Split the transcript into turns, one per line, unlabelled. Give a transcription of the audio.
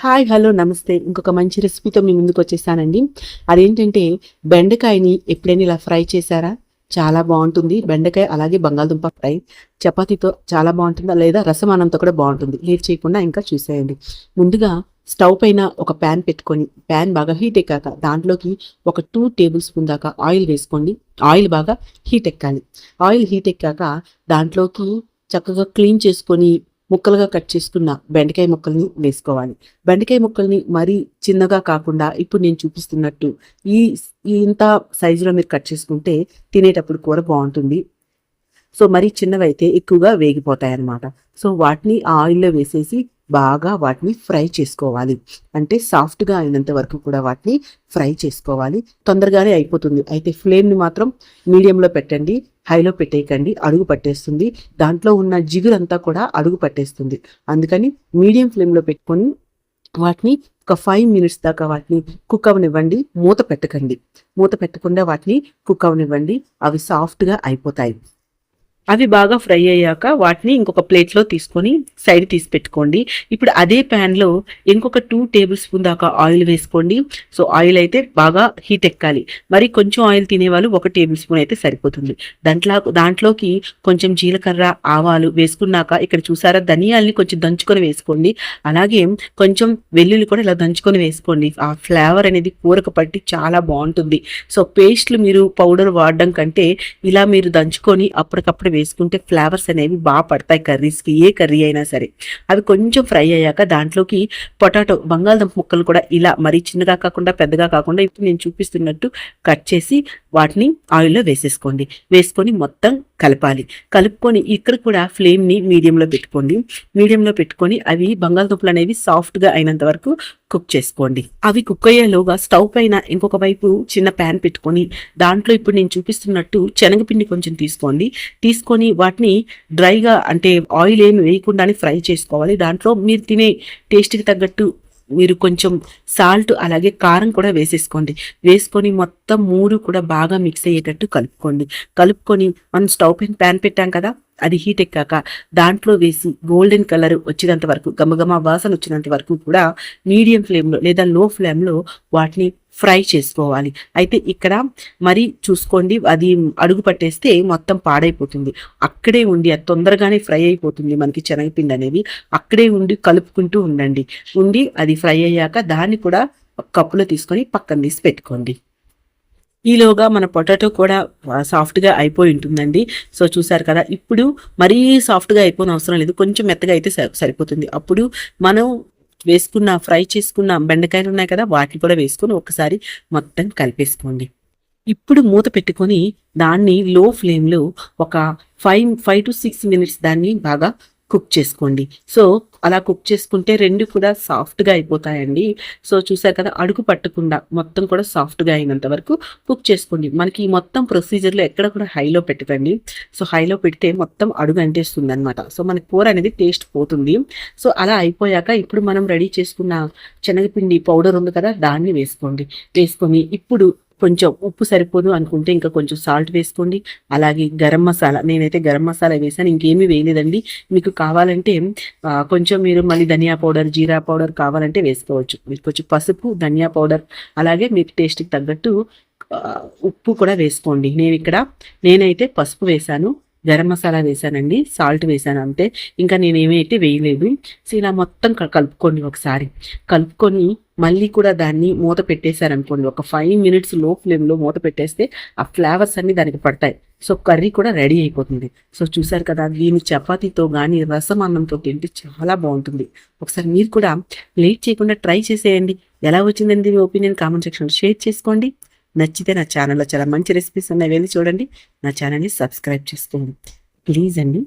Hi hello నమస్తే. ఇంకొక మంచి రెసిపీతో మీ ముందుకు వచ్చేసానండి. అదేంటంటే బెండకాయని ఎప్పుడైనా ఇలా ఫ్రై చేశారా? చాలా బాగుంటుంది. బెండకాయ అలాగే బంగాళదుంప ఫ్రై చపాతీతో చాలా బాగుంటుంది, లేదా రసం అన్నంతో కూడా బాగుంటుంది. లేట్ చేయకుండా ఇంకా చూసేయండి. ముందుగా స్టవ్ పైన ఒక ప్యాన్ పెట్టుకొని, ప్యాన్ బాగా హీట్ ఎక్కాక దాంట్లోకి ఒక 2 టేబుల్ స్పూన్ దాకా ఆయిల్ వేసుకోండి. ఆయిల్ బాగా హీట్ ఎక్కాలి. ఆయిల్ హీట్ ఎక్కాక దాంట్లోకి చక్కగా క్లీన్ చేసుకొని ముక్కలుగా కట్ చేసుకున్న బెండకాయ ముక్కల్ని వేసుకోవాలి. బెండకాయ ముక్కల్ని మరీ చిన్నగా కాకుండా ఇప్పుడు నేను చూపిస్తున్నట్టు ఈ ఇంత సైజులో మీరు కట్ చేసుకుంటే తినేటప్పుడు కూర బాగుంటుంది. సో మరీ చిన్నవైతే ఎక్కువగా వేగిపోతాయి అన్నమాట. సో వాటిని ఆ ఆయిల్లో వేసేసి బాగా వాటిని ఫ్రై చేసుకోవాలి. అంటే సాఫ్ట్గా అయినంత వరకు కూడా వాటిని ఫ్రై చేసుకోవాలి. తొందరగానే అయిపోతుంది. అయితే ఫ్లేమ్ని మాత్రం మీడియంలో పెట్టండి, హైలో పెట్టేయకండి, అడుగు పట్టేస్తుంది. దాంట్లో ఉన్న జిగురంతా కూడా అడుగు పట్టేస్తుంది. అందుకని మీడియం ఫ్లేమ్లో పెట్టుకొని వాటిని ఒక 5 మినిట్స్ దాకా వాటిని కుక్ అవనివ్వండి. మూత పెట్టకండి. మూత పెట్టకుండా వాటిని కుక్ అవనివ్వండి. అవి సాఫ్ట్గా అయిపోతాయి. అవి బాగా ఫ్రై అయ్యాక వాటిని ఇంకొక ప్లేట్లో తీసుకొని సైడ్ తీసి పెట్టుకోండి. ఇప్పుడు అదే ప్యాన్లో ఇంకొక 2 టేబుల్ స్పూన్ దాకా ఆయిల్ వేసుకోండి. సో ఆయిల్ అయితే బాగా హీట్ ఎక్కాలి. మరి కొంచెం ఆయిల్ తినేవాళ్ళు 1 టేబుల్ స్పూన్ అయితే సరిపోతుంది. దాంట్లోకి కొంచెం జీలకర్ర, ఆవాలు వేసుకున్నాక ఇక్కడ చూసారా ధనియాల్ని కొంచెం దంచుకొని వేసుకోండి. అలాగే కొంచెం వెల్లుల్లి కూడా ఇలా దంచుకొని వేసుకోండి. ఆ ఫ్లేవర్ అనేది కూరకు పట్టి చాలా బాగుంటుంది. సో పేస్ట్లు మీరు పౌడర్ వాడడం కంటే ఇలా మీరు దంచుకొని అప్పటికప్పుడు వేసుకుంటే ఫ్లేవర్స్ అనేవి బాగా పడతాయి కర్రీస్కి, ఏ కర్రీ అయినా సరే. అవి కొంచెం ఫ్రై అయ్యాక దాంట్లోకి పొటాటో, బంగాళదుంప ముక్కలు కూడా ఇలా మరీ చిన్నగా కాకుండా పెద్దగా కాకుండా ఇప్పుడు నేను చూపిస్తున్నట్టు కట్ చేసి వాటిని ఆయిల్లో వేసేసుకోండి. వేసుకొని మొత్తం కలపాలి. కలుపుకొని ఇక్కడ కూడా ఫ్లేమ్ని మీడియంలో పెట్టుకోండి. మీడియంలో పెట్టుకొని అవి బంగాళదుంపలు అనేవి సాఫ్ట్గా అయినంత వరకు కుక్ చేసుకోండి. అవి కుక్ అయ్యేలోగా స్టవ్ పైన ఇంకొక వైపు చిన్న ప్యాన్ పెట్టుకొని దాంట్లో ఇప్పుడు నేను చూపిస్తున్నట్టు శనగపిండి కొంచెం తీసుకోండి. తీసుకొని వాటిని డ్రైగా అంటే ఆయిల్ ఏమి వేయకుండానే ఫ్రై చేసుకోవాలి. దాంట్లో మీరు తినే టేస్ట్కి తగ్గట్టు మీరు కొంచెం సాల్ట్ అలాగే కారం కూడా వేసేసుకోండి. వేసుకొని మొత్తం 3 కూడా బాగా మిక్స్ అయ్యేటట్టు కలుపుకొని మనం స్టవ్ పైన ప్యాన్ పెట్టాం కదా, అది హీట్ ఎక్కాక దాంట్లో వేసి గోల్డెన్ కలర్ వచ్చినంత వరకు, గమగమ వాసన వచ్చినంత వరకు కూడా మీడియం ఫ్లేమ్లో లేదా లో ఫ్లేమ్లో వాటిని ఫ్రై చేసుకోవాలి. అయితే ఇక్కడ మరి చూసుకోండి, అది అడుగు పట్టేస్తే మొత్తం పాడైపోతుంది. అక్కడే ఉండి అది తొందరగానే ఫ్రై అయిపోతుంది. మనకి శనగపిండి అనేది అక్కడే ఉండి కలుపుకుంటూ ఉండి అది ఫ్రై అయ్యాక దాన్ని కూడా ఒక కప్పులో తీసుకొని పక్కన తీసి పెట్టుకోండి. ఈలోగా మన పొటాటో కూడా సాఫ్ట్గా అయిపోయి ఉంటుందండి. సో చూసారు కదా, ఇప్పుడు మరీ సాఫ్ట్గా అయిపోయిన అవసరం లేదు, కొంచెం మెత్తగా అయితే సరిపోతుంది. అప్పుడు మనం ఫ్రై చేసుకున్న బెండకాయలు ఉన్నాయి కదా, వాటిని కూడా వేసుకొని ఒకసారి మొత్తం కలిపేసుకోండి. ఇప్పుడు మూత పెట్టుకొని దాన్ని లో ఫ్లేమ్లో ఒక 5 to 6 మినిట్స్ దాన్ని బాగా కుక్ చేసుకోండి. సో అలా కుక్ చేసుకుంటే రెండు కూడా సాఫ్ట్గా అయిపోతాయండి. సో చూసారు కదా, అడుగు పట్టకుండా మొత్తం కూడా సాఫ్ట్గా అయినంత వరకు కుక్ చేసుకోండి. మనకి ఈ మొత్తం ప్రొసీజర్లో ఎక్కడ కూడా హైలో పెట్టకండి. సో హైలో పెడితే మొత్తం అడుగు అంటేస్తుంది అనమాట. సో మనకి కూర అనేది టేస్ట్ పోతుంది. సో అలా అయిపోయాక ఇప్పుడు మనం రెడీ చేసుకున్న శనగపిండి పౌడర్ ఉంది కదా, దాన్ని వేసుకొని ఇప్పుడు కొంచెం ఉప్పు సరిపోదు అనుకుంటే ఇంకా కొంచెం సాల్ట్ వేసుకోండి. అలాగే గరం మసాలా, నేనైతే గరం మసాలా వేసాను, ఇంకేమీ వేయలేదండి. మీకు కావాలంటే కొంచెం మీరు మళ్ళీ ధనియా పౌడర్, జీరా పౌడర్ కావాలంటే వేసుకోవచ్చు. మీరు కొంచెం పసుపు, ధనియా పౌడర్ అలాగే మీకు టేస్ట్కి తగ్గట్టు ఉప్పు కూడా వేసుకోండి. నేనైతే పసుపు వేసాను, గరం మసాలా వేసానండి, సాల్ట్ వేసాను అంతే. ఇంకా నేనేమైతే వేయలేదు. సో ఇలా మొత్తం కలుపుకోండి. ఒకసారి కలుపుకొని మళ్ళీ కూడా దాన్ని మూత పెట్టేశారనుకోండి, ఒక 5 మినిట్స్ లో ఫ్లేమ్లో మూత పెట్టేస్తే ఆ ఫ్లేవర్స్ అన్ని దానికి పడతాయి. సో కర్రీ కూడా రెడీ అయిపోతుంది. సో చూసారు కదా, దీని చపాతీతో కానీ రసం అన్నంతో తింటే చాలా బాగుంటుంది. ఒకసారి మీరు కూడా లేట్ చేయకుండా ట్రై చేసేయండి. ఎలా వచ్చిందండి మీ ఒపీనియన్ కామెంట్ సెక్షన్లో షేర్ చేసుకోండి. నచ్చితే నా ఛానల్లో చాలా మంచి రెసిపీస్ ఉన్నాయి, వెళ్ళి చూడండి. నా ఛానల్ని సబ్స్క్రైబ్ చేసుకోండి ప్లీజ్ అండి.